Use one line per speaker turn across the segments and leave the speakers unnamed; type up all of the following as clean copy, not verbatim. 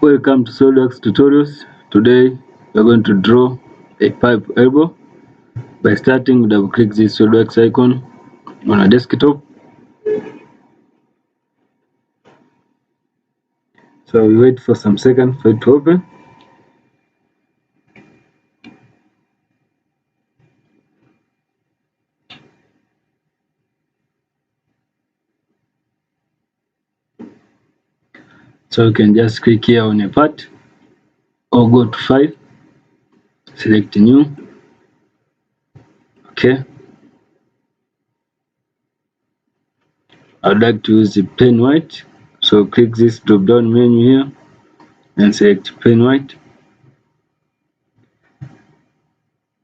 Welcome to SolidWorks tutorials. Today we are going to draw a pipe elbow. By starting, we double click this SolidWorks icon on a desktop. So we wait for some seconds for it to open. So you can just click here on a part or go to File, select New. Okay. I would like to use the plain white. So click this drop down menu here and select plain white.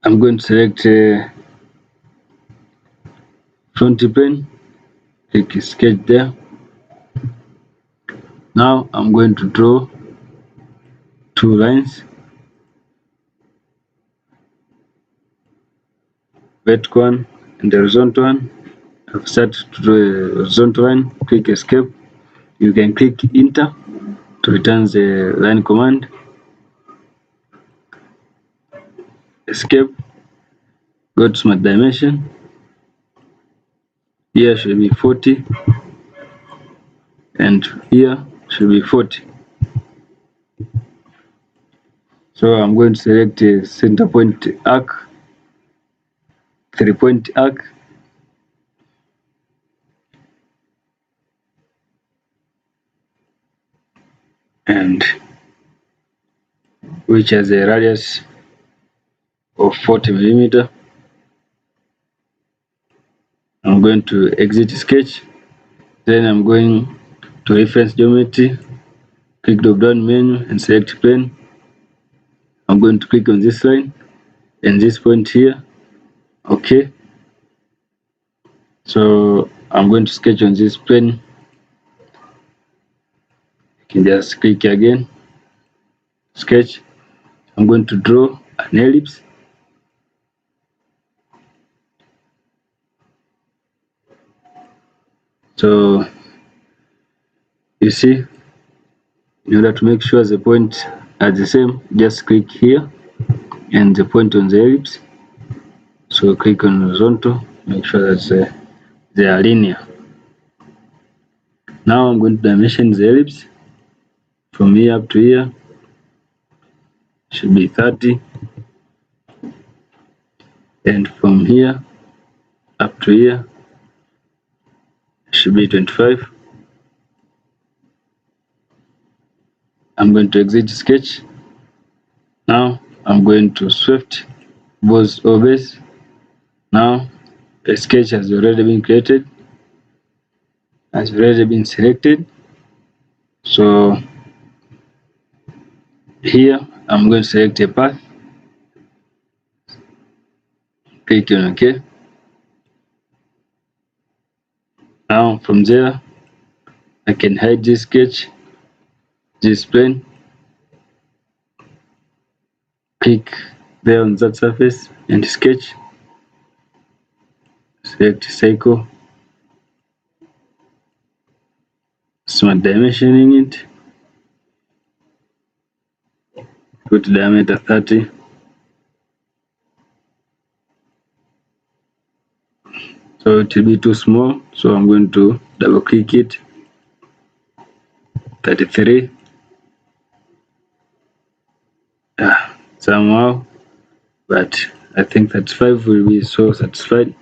I'm going to select front plane. Click sketch there. Now I'm going to draw two lines, vertical one and the horizontal one. I've started to draw a horizontal line. Click escape. You can click enter to return the line command. Escape. Go to smart dimension. Here should be 40 and here should be 40. So I'm going to select a center point arc, 3-point arc. And which has a radius of 40 millimeter. I'm going to exit sketch. Then I'm going to reference geometry. Click drop down menu and select plane. I'm going to click on this line and this point here. Okay. So I'm going to sketch on this plane. You can just click again, sketch. I'm going to draw an ellipse. So you see, in order to make sure the points are the same, just click here and the point on the ellipse. So click on horizontal, make sure that they are linear. Now I'm going to dimension the ellipse from here up to here. Should be 30, and from here up to here should be 25. I'm going to exit sketch. Now I'm going to swift both obes. Now a sketch has already been created, has already been selected. So here I'm going to select a path, click on OK. Now from there I can hide this sketch, this plane, click there on that surface and sketch, select cycle, smart dimensioning it, put diameter 30. So it will be too small, so I'm going to double click it, 33. Somehow, but I think 35 will be so satisfied.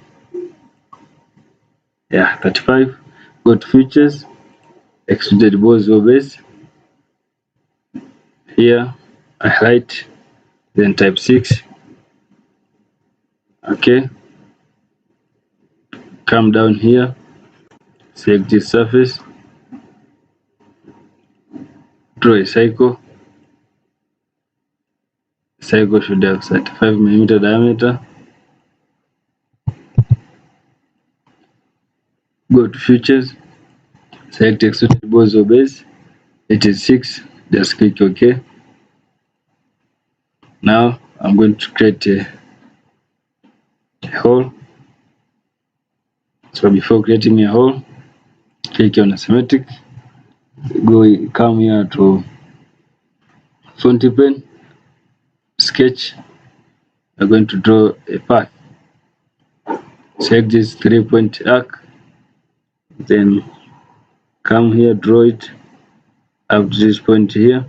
Yeah, 35. Go to features, extruded both obes. Here I highlight, then type 6. Okay. Come down here, select this surface, draw a cycle. Cycle should have 35 millimeter diameter. Go to features, select extruded both obes. It is 6. Just click OK. Now I'm going to create a hole. So before creating a hole, click on asymmetric. Come here to fountain pen, sketch. We're going to draw a path. Select this 3-point arc, then come here, draw it up to this point here,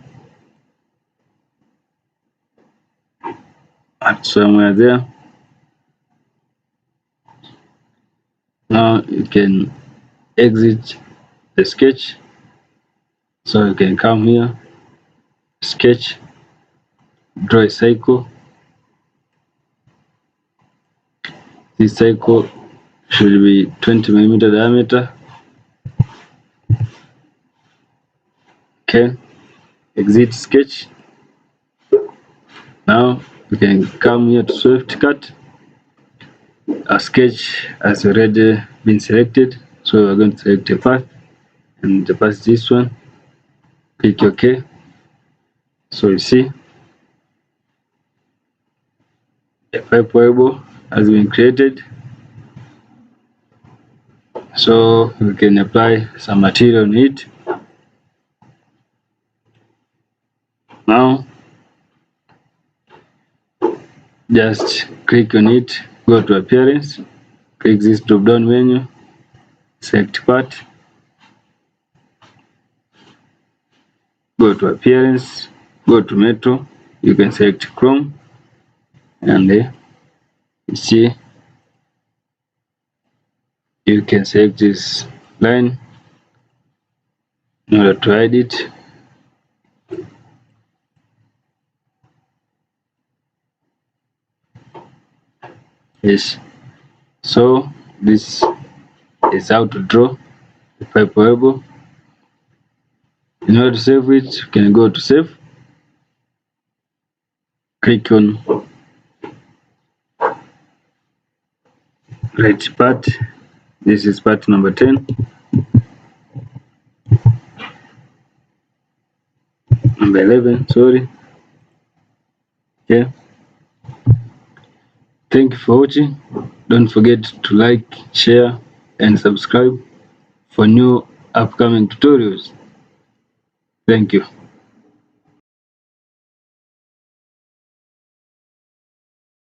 at somewhere there. Now you can exit the sketch, so you can come here, sketch, draw a cycle. This cycle should be 20mm diameter. Okay, exit sketch. Now we can come here to swift cut. Our sketch has already been selected, so we're going to select a path, and the path is this one. Click OK. So you see a pipe wable has been created. So we can apply some material on it. Now just click on it, go to appearance, click this drop down menu, select part, go to appearance, go to metal, you can select chrome, and you see you can select this line in order to hide it. Yes, so this is how to draw the pipe wable. In order to save it, you can go to save, click on right part. This is part number 10, number 11, sorry. Okay, thank you for watching. Don't forget to like, share and subscribe for new upcoming tutorials. Thank you.